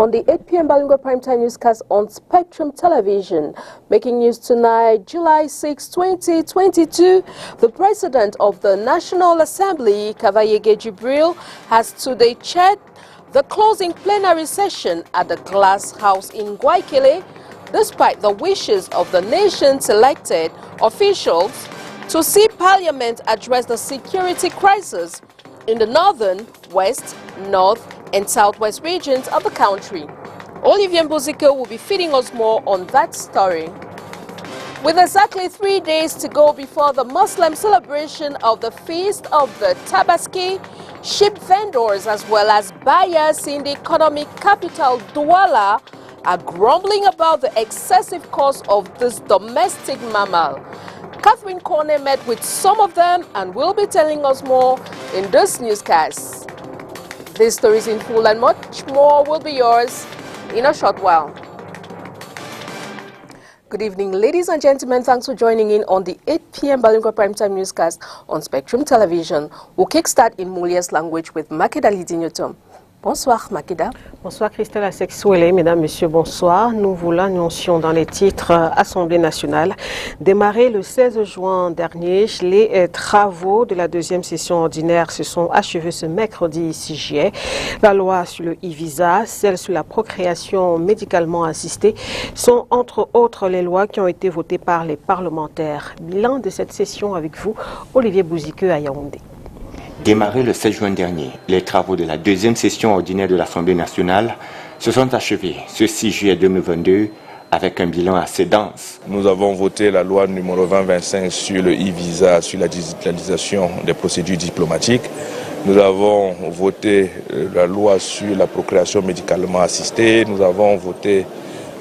on the 8 p.m. Bilingual Primetime Newscast on Spectrum Television. Making news tonight, July 6, 2022, the President of the National Assembly, Kavayege Jibril, has today chaired the closing plenary session at the Glass House in Guaykele, despite the wishes of the nation's elected officials to see Parliament address the security crisis in the northern, west, north, and southwest regions of the country. Olivier Mbuzike will be feeding us more on that story. With exactly 3 days to go before the Muslim celebration of the Feast of the Tabaski, sheep vendors as well as buyers in the economic capital Douala are grumbling about the excessive cost of this domestic mammal. Catherine Cornet met with some of them and will be telling us more in this newscast. These stories in full and much more will be yours in a short while. Good evening, ladies and gentlemen. Thanks for joining in on the 8 p.m. Bilingual Primetime Newscast on Spectrum Television. We'll kickstart in Moulia's language with Makeda Lidinyotom. Bonsoir, Makeda. Bonsoir, Christelle Asexuele. Mesdames, Messieurs, bonsoir. Nous vous l'annoncions dans les titres. Assemblée nationale. Démarré le 16 juin dernier, les travaux de la deuxième session ordinaire se sont achevés ce mercredi 6 juillet. La loi sur le e-visa, celle sur la procréation médicalement assistée, sont entre autres les lois qui ont été votées par les parlementaires. Bilan de cette session avec vous, Olivier Mbuzike à Yaoundé. Démarré le 16 juin dernier, les travaux de la deuxième session ordinaire de l'Assemblée nationale se sont achevés ce 6 juillet 2022 avec un bilan assez dense. Nous avons voté la loi numéro 2025 sur le e-visa, sur la digitalisation des procédures diplomatiques. Nous avons voté la loi sur la procréation médicalement assistée. Nous avons voté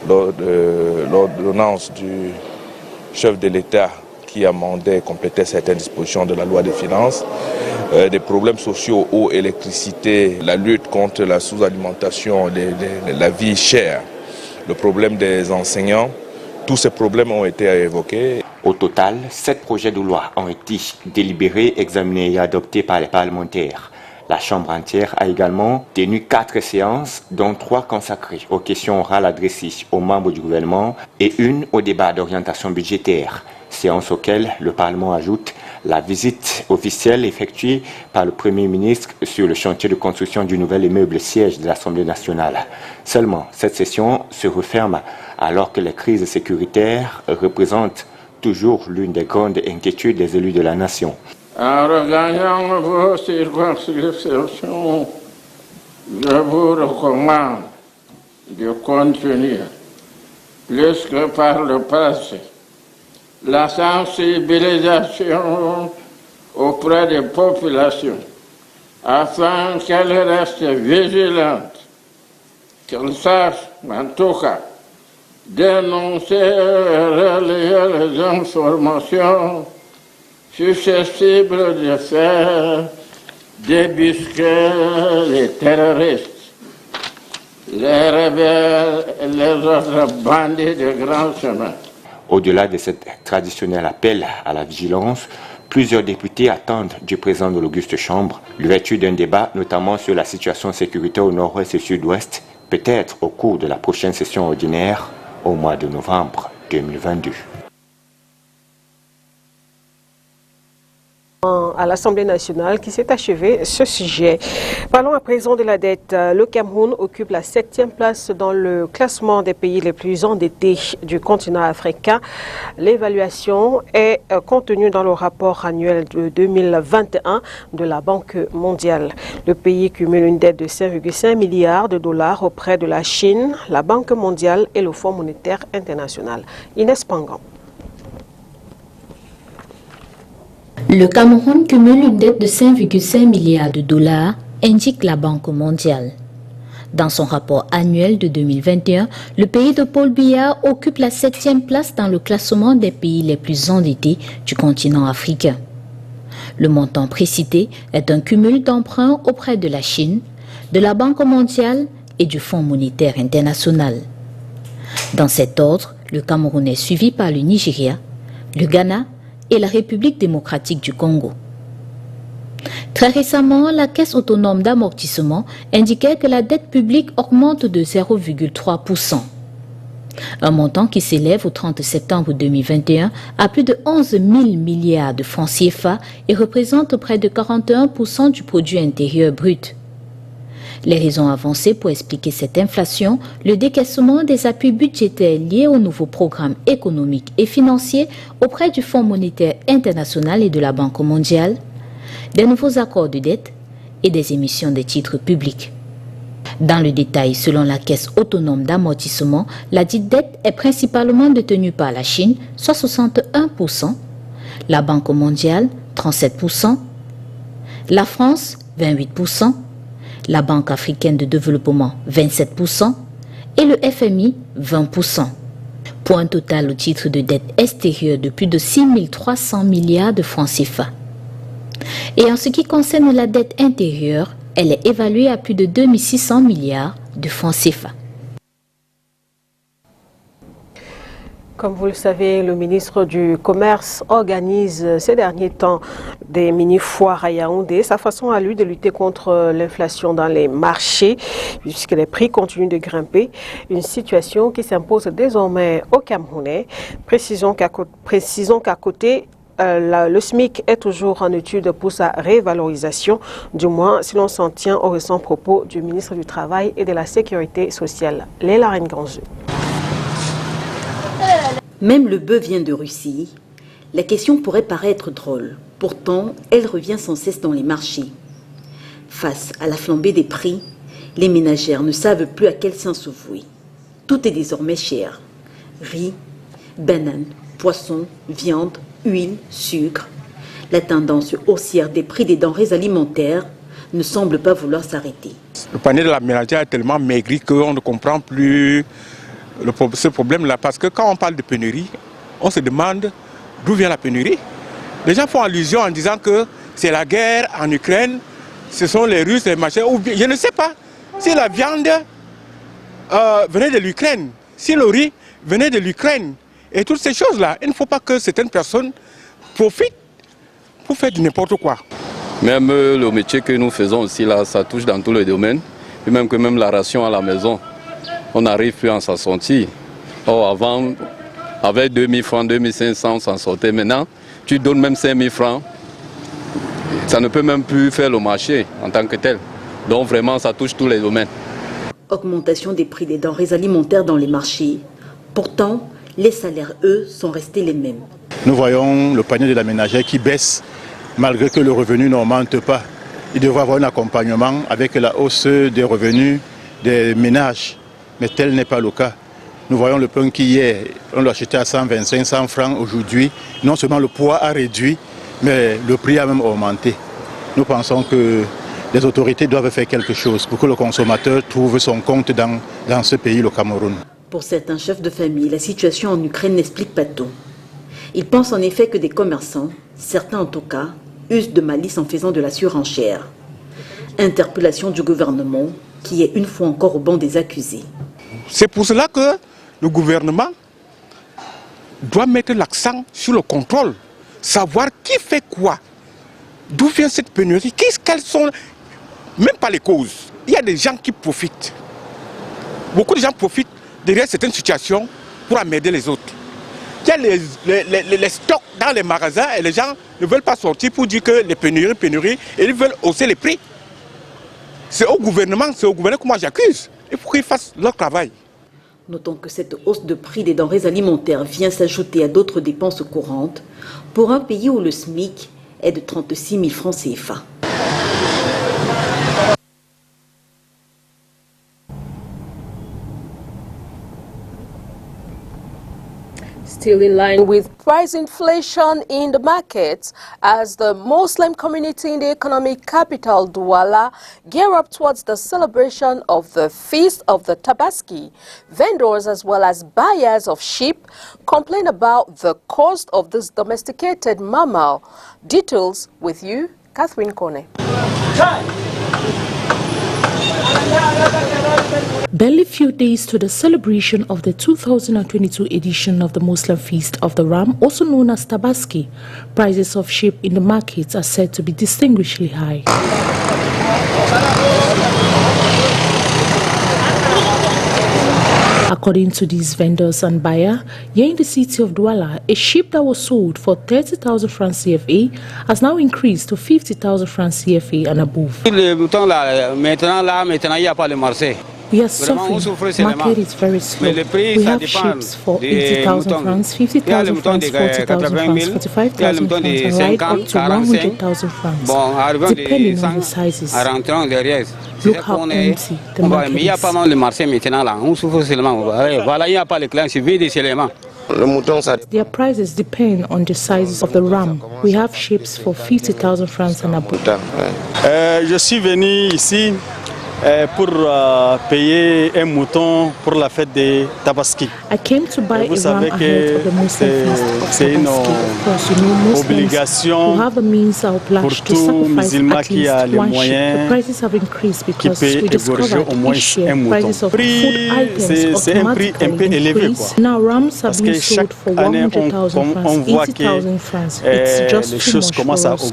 l'ordonnance du chef de l'État qui amendait et complétait certaines dispositions de la loi des finances. Des problèmes sociaux, eau, électricité, la lutte contre la sous-alimentation, la vie chère, le problème des enseignants, tous ces problèmes ont été évoqués. Au total, 7 projets de loi ont été délibérés, examinés et adoptés par les parlementaires. La Chambre entière a également tenu 4 séances, dont 3 consacrées aux questions orales adressées aux membres du gouvernement et une au débat d'orientation budgétaire. Séance auxquelles le Parlement ajoute la visite officielle effectuée par le Premier ministre sur le chantier de construction du nouvel immeuble siège de l'Assemblée nationale. Seulement, cette session se referme alors que les crises sécuritaires représentent toujours l'une des grandes inquiétudes des élus de la nation. En regagnant vos circonscriptions, je vous recommande de continuer, plus que par le passé, la sensibilisation auprès des populations afin qu'elles restent vigilantes, qu'elles sachent en tout cas dénoncer et relayer les informations susceptibles de faire débusquer les terroristes, les rebelles et les autres bandits de grand chemin. Au-delà de cet traditionnel appel à la vigilance, plusieurs députés attendent du président de l'Auguste Chambre l'ouverture d'un débat, notamment sur la situation sécuritaire au nord-ouest et sud-ouest, peut-être au cours de la prochaine session ordinaire au mois de novembre 2022. À l'Assemblée nationale qui s'est achevée ce sujet. Parlons à présent de la dette. Le Cameroun occupe la 7e place dans le classement des pays les plus endettés du continent africain. L'évaluation est contenue dans le rapport annuel de 2021 de la Banque mondiale. Le pays cumule une dette de 5,5 milliards de dollars auprès de la Chine, la Banque mondiale et le Fonds monétaire international. Inès Pangan. Le Cameroun cumule une dette de 5,5 milliards de dollars, indique la Banque mondiale. Dans son rapport annuel de 2021, le pays de Paul Biya occupe la 7e place dans le classement des pays les plus endettés du continent africain. Le montant précité est un cumul d'emprunts auprès de la Chine, de la Banque mondiale et du Fonds monétaire international. Dans cet ordre, le Cameroun est suivi par le Nigeria, le Ghana et la République démocratique du Congo. Très récemment, la Caisse autonome d'amortissement indiquait que la dette publique augmente de 0,3%. Un montant qui s'élève au 30 septembre 2021 à plus de 11 000 milliards de francs CFA et représente près de 41% du produit intérieur brut. Les raisons avancées pour expliquer cette inflation, le décaissement des appuis budgétaires liés au nouveau programme économique et financier auprès du Fonds monétaire international et de la Banque mondiale, des nouveaux accords de dette et des émissions de titres publics. Dans le détail, selon la Caisse autonome d'amortissement, la dite dette est principalement détenue par la Chine, soit 61%, la Banque mondiale, 37%, la France, 28%, la Banque africaine de développement, 27%, et le FMI, 20%. Pour un total au titre de dette extérieure de plus de 6 300 milliards de francs CFA. Et en ce qui concerne la dette intérieure, elle est évaluée à plus de 2 600 milliards de francs CFA. Comme vous le savez, le ministre du Commerce organise ces derniers temps des mini-foires à Yaoundé. Sa façon à lui de lutter contre l'inflation dans les marchés, puisque les prix continuent de grimper. Une situation qui s'impose désormais aux Camerounais. Précisons qu'à côté, le SMIC est toujours en étude pour sa révalorisation, du moins si l'on s'en tient aux récents propos du ministre du Travail et de la Sécurité sociale, Léla Renganzou. Même le bœuf vient de Russie. La question pourrait paraître drôle. Pourtant, elle revient sans cesse dans les marchés. Face à la flambée des prix, les ménagères ne savent plus à quel sens se vouer. Tout est désormais cher. Riz, bananes, poissons, viande, huile, sucre. La tendance haussière des prix des denrées alimentaires ne semble pas vouloir s'arrêter. Le panier de la ménagère est tellement maigri qu'on ne comprend plus ce problème-là. Parce que quand on parle de pénurie, on se demande d'où vient la pénurie. Les gens font allusion en disant que c'est la guerre en Ukraine, ce sont les Russes, les machins, ou bien, je ne sais pas. Si la viande venait de l'Ukraine, si le riz venait de l'Ukraine, et toutes ces choses-là, il ne faut pas que certaines personnes profitent pour faire du n'importe quoi. Même le métier que nous faisons aussi, là, ça touche dans tous les domaines. Et même que même la ration à la maison, on n'arrive plus à s'en sortir. Or, avant, avec 2000 francs, 2500, on s'en sortait. Maintenant, tu donnes même 5000 francs. Ça ne peut même plus faire le marché en tant que tel. Donc vraiment, ça touche tous les domaines. Augmentation des prix des denrées alimentaires dans les marchés. Pourtant, les salaires, eux, sont restés les mêmes. Nous voyons le panier de la ménagère qui baisse malgré que le revenu n'augmente pas. Il devrait avoir un accompagnement avec la hausse des revenus des ménages. Mais tel n'est pas le cas. Nous voyons le pain qui hier, on l'achetait à 125, 100 francs aujourd'hui. Non seulement le poids a réduit, mais le prix a même augmenté. Nous pensons que les autorités doivent faire quelque chose pour que le consommateur trouve son compte dans ce pays, le Cameroun. Pour certains chefs de famille, la situation en Ukraine n'explique pas tout. Ils pensent en effet que des commerçants, certains en tout cas, usent de malice en faisant de la surenchère. Interpellation du gouvernement qui est une fois encore au banc des accusés. C'est pour cela que le gouvernement doit mettre l'accent sur le contrôle, savoir qui fait quoi, d'où vient cette pénurie, quelles sont, même pas les causes. Il y a des gens qui profitent. Beaucoup de gens profitent derrière certaines situations pour emmerder les autres. Il y a les stocks dans les magasins et les gens ne veulent pas sortir pour dire que les pénuries, et ils veulent hausser les prix. C'est au gouvernement que moi j'accuse. Il faut qu'ils fassent leur travail. Notons que cette hausse de prix des denrées alimentaires vient s'ajouter à d'autres dépenses courantes pour un pays où le SMIC est de 36 000 francs CFA. Still in line with price inflation in the markets, as the Muslim community in the economic capital, Douala, gear up towards the celebration of the Feast of the Tabaski. Vendors as well as buyers of sheep complain about the cost of this domesticated mammal. Details with you, Catherine Kone. Barely few days to the celebration of the 2022 edition of the Muslim Feast of the Ram, also known as Tabaski, prices of sheep in the markets are said to be distinguishedly high. According to these vendors and buyer, here in the city of Douala, a sheep that was sold for 30,000 francs CFA has now increased to 50,000 francs CFA and above. We are suffering. Market is very slow. We have sheep for 80,000 francs, 50,000 francs, 40,000 francs, 45,000 francs, and right up to 100,000 francs, depending on the sizes. Look how empty the market is. Their prices depend on the sizes of the ram. We have sheep for 50,000 francs and above. Je suis venu ici pour payer un mouton pour la fête de Tabaski. I came to buy a ram ahead of the Muslim feast of Tabaski. Because you know, Muslims who have the means are obliged to sacrifice at least one sheep. The prices have increased because we discovered each year prices of food items automatically increase. Now rams are being sold for 100,000 francs, 80,000 francs. It's just too much for us.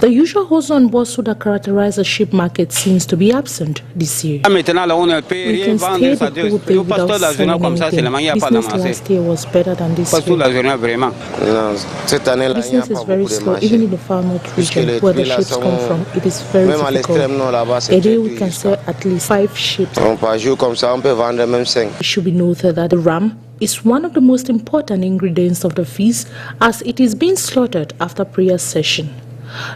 The usual hustle and bustle that characterize a sheep market seems to be absent this year. We can stay the whole day without selling anything. Business last year was better than this year. Business is very slow, even in the far north region where the sheep come from. It is very difficult. A day we can sell at least 5 sheep. It should be noted that the ram is one of the most important ingredients of the feast, as it is being slaughtered after prayer session.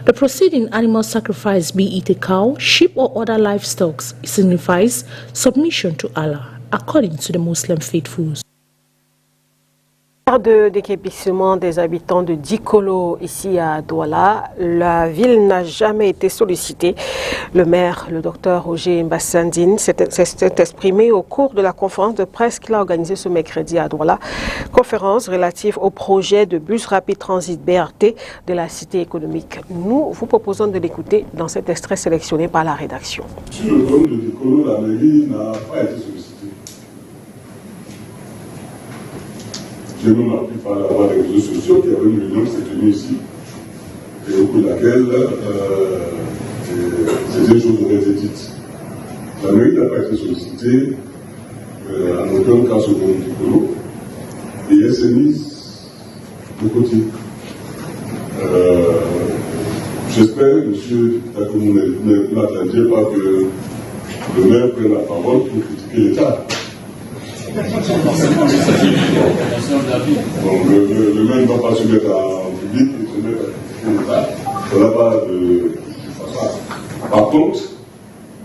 The preceding animal sacrifice, be it a cow, sheep or other livestock, signifies submission to Allah, according to the Muslim faithfuls. De décrépissement des habitants de Dikolo ici à Douala, la ville n'a jamais été sollicitée. Le maire, le docteur Roger Mbassandine, s'est exprimé au cours de la conférence de presse qu'il a organisée ce mercredi à Douala. Conférence relative au projet de bus rapide transit BRT de la cité économique. Nous vous proposons de l'écouter dans cet extrait sélectionné par la rédaction. Sur le problème de Dikolo, la mairie n'a pas été sollicitée. J'ai même appris par la voie des réseaux sociaux qu'il y avait une réunion qui s'est tenue ici, et au cours de laquelle ces choses auraient été dites. La mairie n'a pas été sollicitée, en aucun cas sur le Dikolo, et elle s'est mise de côté. J'espère, monsieur, que vous n'attendiez pas que le maire prenne la parole pour critiquer l'État. Donc le maire ne va pas se mettre en public et se mettre à l'État. Ça n'a pas de façon. Par contre,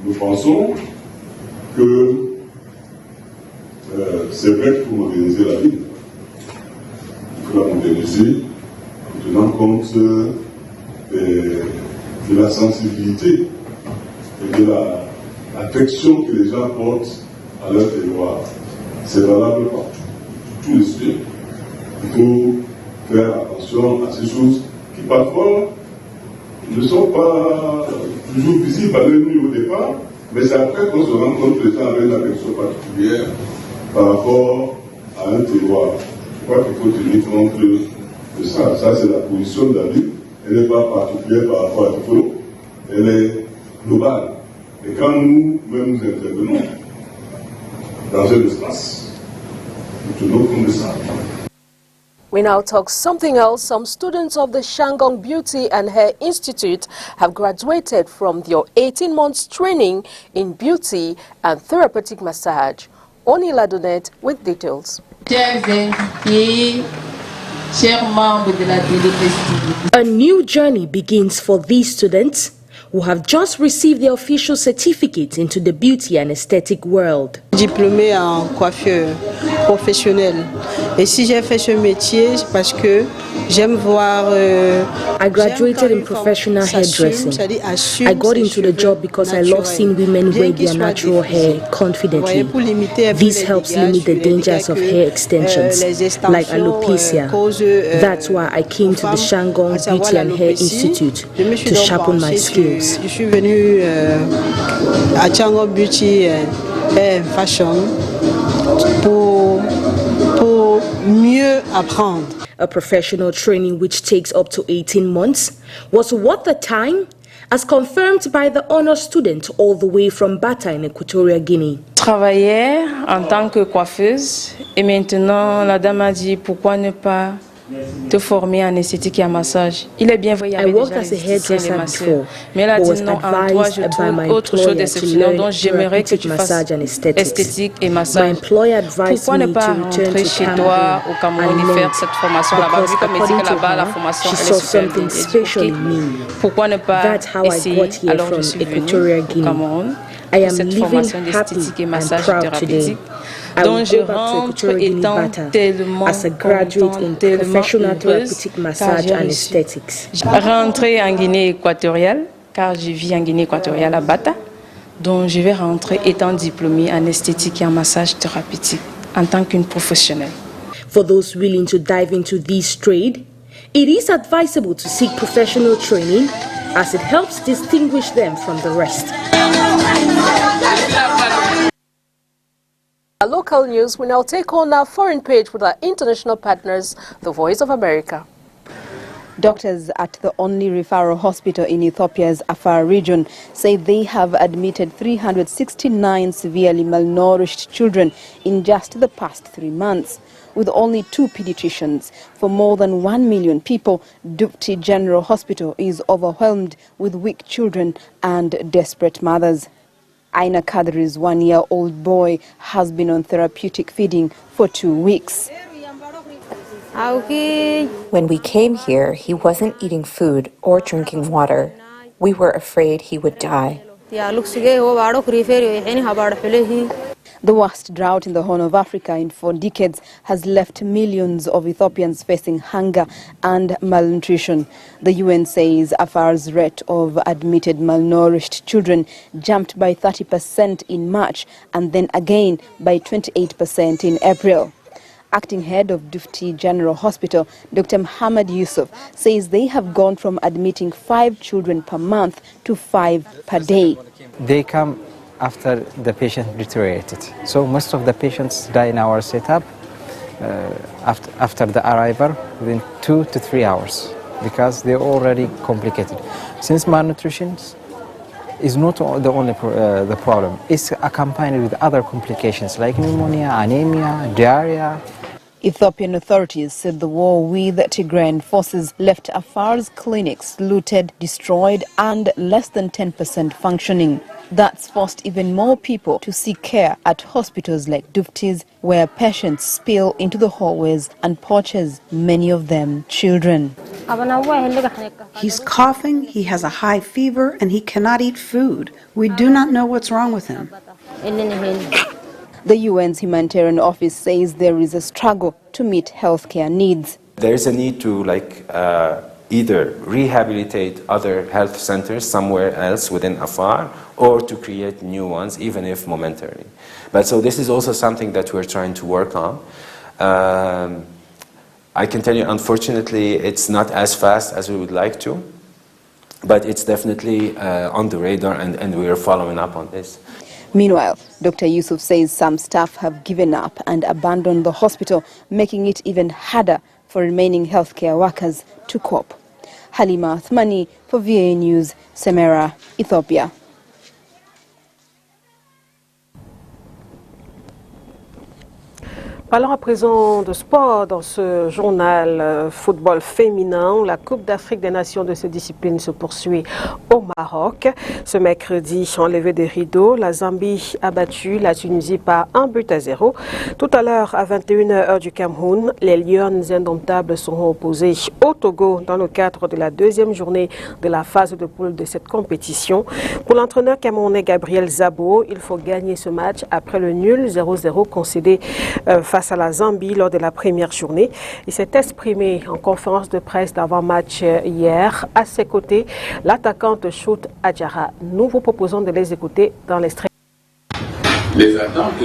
nous pensons que c'est vrai qu'il faut moderniser la ville. Il faut la moderniser en tenant compte de la sensibilité et de l'affection que les gens portent à leur terroir. C'est valable partout, tous les sujets. Il faut faire attention à ces choses qui parfois ne sont pas toujours visibles à l'œil nu au départ, mais c'est après qu'on se rend compte que les gens avaient une affection particulière par rapport à un terroir. Je crois qu'il faut tenir compte de ça. Ça, c'est la position de la ville. Elle n'est pas particulière par rapport à Dikolo, elle est globale. Et quand nous-mêmes nous intervenons dans un espace, we now talk something else. Some students of the Shandong Beauty and Hair Institute have graduated from their 18 months training in beauty and therapeutic massage. Oni Ladonet with details. A new journey begins for these students who have just received their official certificate into the beauty and aesthetic world. Diplômée en coiffure professionnelle. Et si j'ai fait ce métier, c'est parce que J'aime voir. I graduated in professional hairdressing. I got into the job because I love seeing women wear their natural hair confidently. This helps limit the dangers of hair extensions, like alopecia. That's why I came to the Shandong Beauty and Hair Institute to sharpen my skills. Je suis venue à Shandong Beauty and Fashion pour mieux apprendre. A professional training which takes up to 18 months was worth the time, as confirmed by the honor student all the way from Bata in Equatorial Guinea. Travaillais en tant que coiffeuse et maintenant la dame a dit pourquoi ne pas te former en esthétique et en massage. Il est bien vrai, il y avait déjà les esthéticiens et les masseurs. Mais elle a dit non, en toi je trouve autre chose d'exceptionnel, donc j'aimerais que tu fasses esthétique et massage. Pourquoi ne pas rentrer chez toi au Cameroun et faire cette formation là-bas, vu comme elle dit que là-bas la formation elle est super bien. Pourquoi ne pas essayer? Alors je suis venue au Cameroun pour cette formation d'esthétique et massage thérapeutique. Donc je rentre étant tellement contente, tellement heureuse, car j'ai réussi. Rentrer en Guinée équatoriale, car je vis en Guinée équatoriale à Bata. Donc je vais rentrer étant diplômée en esthétique et en massage thérapeutique en tant qu'une professionnelle. For those willing to dive into this trade, it is advisable to seek professional training as it helps distinguish them from the rest. Our local news will now take on our foreign page with our international partners, the Voice of America. Doctors at the only referral hospital in Ethiopia's Afar region say they have admitted 369 severely malnourished children in just the past 3 months. With only 2 pediatricians for more than 1 million people, Dufti General Hospital is overwhelmed with weak children and desperate mothers. Aina Kadri's 1-year-old boy has been on therapeutic feeding for 2 weeks. When we came here, he wasn't eating food or drinking water. We were afraid he would die. The worst drought in the Horn of Africa in 4 decades has left millions of Ethiopians facing hunger and malnutrition. The UN says Afar's rate of admitted malnourished children jumped by 30% in March and then again by 28% in April. Acting head of Dufti General Hospital, Dr. Muhammad Yusuf, says they have gone from admitting 5 children per month to 5 per day. They come after the patient deteriorated. So most of the patients die in our setup after the arrival within 2 to 3 hours because they're already complicated. Since malnutrition is not the only the problem, it's accompanied with other complications like pneumonia, anemia, diarrhea. Ethiopian authorities said the war with Tigrayan forces left Afar's clinics looted, destroyed and less than 10% functioning. That's forced even more people to seek care at hospitals like Dufti's, where patients spill into the hallways and porches, many of them children. He's coughing, he has a high fever, and he cannot eat food. We do not know what's wrong with him. The UN's humanitarian office says there is a struggle to meet healthcare needs. There is a need to either rehabilitate other health centers somewhere else within Afar or to create new ones, even if momentarily. But so this is also something that we're trying to work on. I can tell you, unfortunately, it's not as fast as we would like to, but it's definitely on the radar and we are following up on this. Meanwhile, Dr. Yusuf says some staff have given up and abandoned the hospital, making it even harder for remaining healthcare workers to cope. Halima Athmani for VOA News, Semera, Ethiopia. Parlons à présent de sport dans ce journal football féminin. La Coupe d'Afrique des Nations de cette discipline se poursuit au Maroc. Ce mercredi, en levée des rideaux, la Zambie a battu la Tunisie par 1-0. Tout à l'heure, à 21h heure du Cameroun, les Lions indomptables seront opposés au Togo dans le cadre de la 2e journée de la phase de poule de cette compétition. Pour l'entraîneur camerounais Gabriel Zabo, il faut gagner ce match après le nul 0-0 concédé face face à la Zambie lors de la première journée. Il s'est exprimé en conférence de presse d'avant-match hier. À ses côtés, l'attaquante Chout Adjara. Nous vous proposons de les écouter dans l'extrait. Les attentes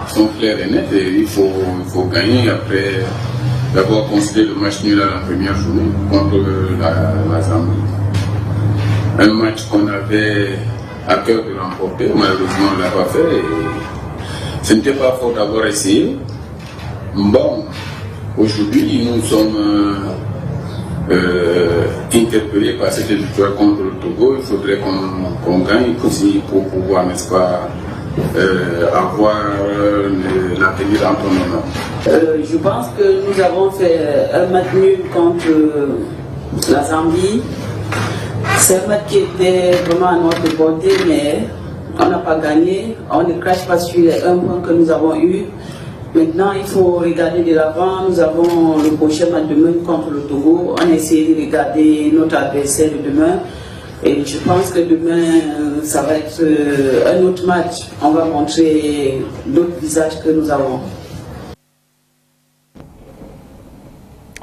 sont claires et nettes et il faut gagner après d'avoir considéré le match nul à la première journée contre la Zambie. Un match qu'on avait à cœur de remporter, malheureusement on ne l'a pas fait. Et ce n'était pas faute d'avoir essayé. Bon, aujourd'hui nous sommes interpellés par cette victoire contre le Togo. Il faudrait qu'on gagne aussi pour pouvoir, n'est-ce pas, avoir l'avenir entre nos mains. Je pense que nous avons fait un match nul contre la Zambie. C'est un match qui était vraiment à notre portée, mais on n'a pas gagné. On ne crache pas sur les 1 point que nous avons eu. Maintenant, il faut regarder de l'avant. Nous avons le prochain match demain contre le Togo. On a essayé de regarder notre adversaire de demain. Et je pense que demain, ça va être un autre match. On va montrer d'autres visages que nous avons.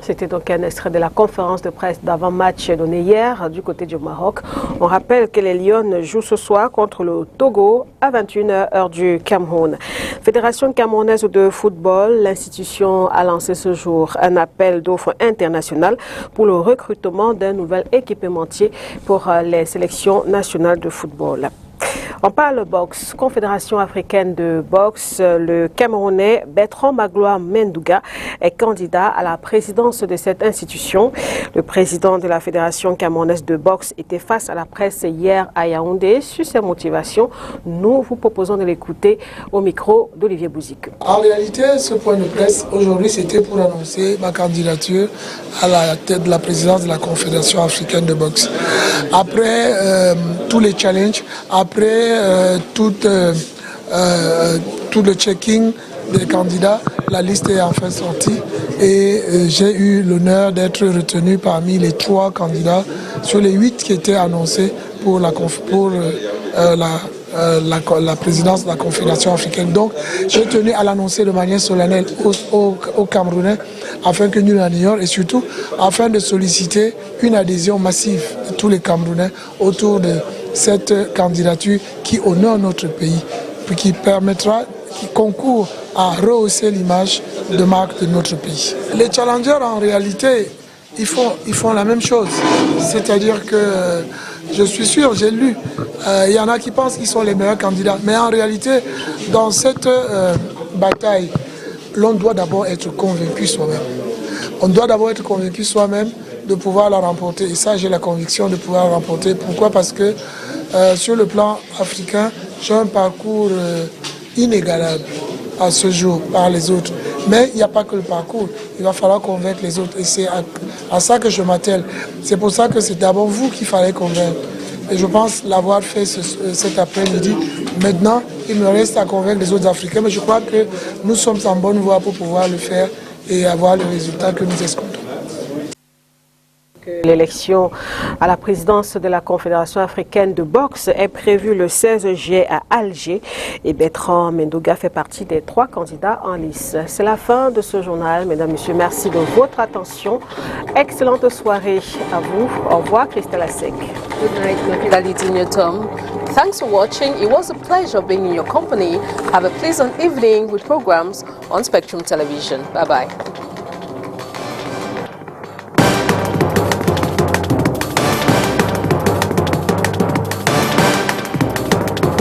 C'était donc un extrait de la conférence de presse d'avant-match donnée hier du côté du Maroc. On rappelle que les Lions jouent ce soir contre le Togo à 21h heure du Cameroun. Fédération camerounaise de football, l'institution a lancé ce jour un appel d'offres international pour le recrutement d'un nouvel équipementier pour les sélections nationales de football. On parle boxe. Confédération africaine de boxe, le Camerounais Bertrand Magloire Mendouga est candidat à la présidence de cette institution. Le président de la Fédération camerounaise de boxe était face à la presse hier à Yaoundé sur ses motivations. Nous vous proposons de l'écouter au micro d'Olivier Bouzik. En réalité, ce point de presse aujourd'hui, c'était pour annoncer ma candidature à la tête de la présidence de la Confédération africaine de boxe. Après tous les challenges, après tout le checking des candidats, la liste est enfin sortie et j'ai eu l'honneur d'être retenu parmi les 3 candidats sur les 8 qui étaient annoncés pour la présidence de la Confédération africaine. Donc j'ai tenu à l'annoncer de manière solennelle aux Camerounais afin que nous l'ignorions et surtout afin de solliciter une adhésion massive de tous les Camerounais autour de cette candidature qui honore notre pays, qui concourt à rehausser l'image de marque de notre pays. Les challengers en réalité, ils font la même chose, c'est-à-dire que je suis sûr, j'ai lu, il y en a qui pensent qu'ils sont les meilleurs candidats, mais en réalité, dans cette bataille, l'on doit d'abord être convaincu soi-même. On doit d'abord être convaincu soi-même de pouvoir la remporter. Et ça, j'ai la conviction de pouvoir la remporter. Pourquoi? Parce que sur le plan africain, j'ai un parcours inégalable à ce jour par les autres. Mais il n'y a pas que le parcours, il va falloir convaincre les autres. Et c'est à ça que je m'attelle. C'est pour ça que c'est d'abord vous qu'il fallait convaincre. Et je pense l'avoir fait cet après-midi. Maintenant, il me reste à convaincre les autres Africains. Mais je crois que nous sommes en bonne voie pour pouvoir le faire et avoir le résultat que nous escomptons. L'élection à la présidence de la Confédération africaine de boxe est prévue le 16 juillet à Alger et Bertrand Mendouga fait partie des 3 candidats en lice. C'est la fin de ce journal. Mesdames, Messieurs, merci de votre attention. Excellente soirée à vous. Au revoir, Christelle Asek. Good night, Navidality Tom. Thanks for watching. It was a pleasure being in your company. Have a pleasant evening with programs on Spectrum Television. Bye-bye.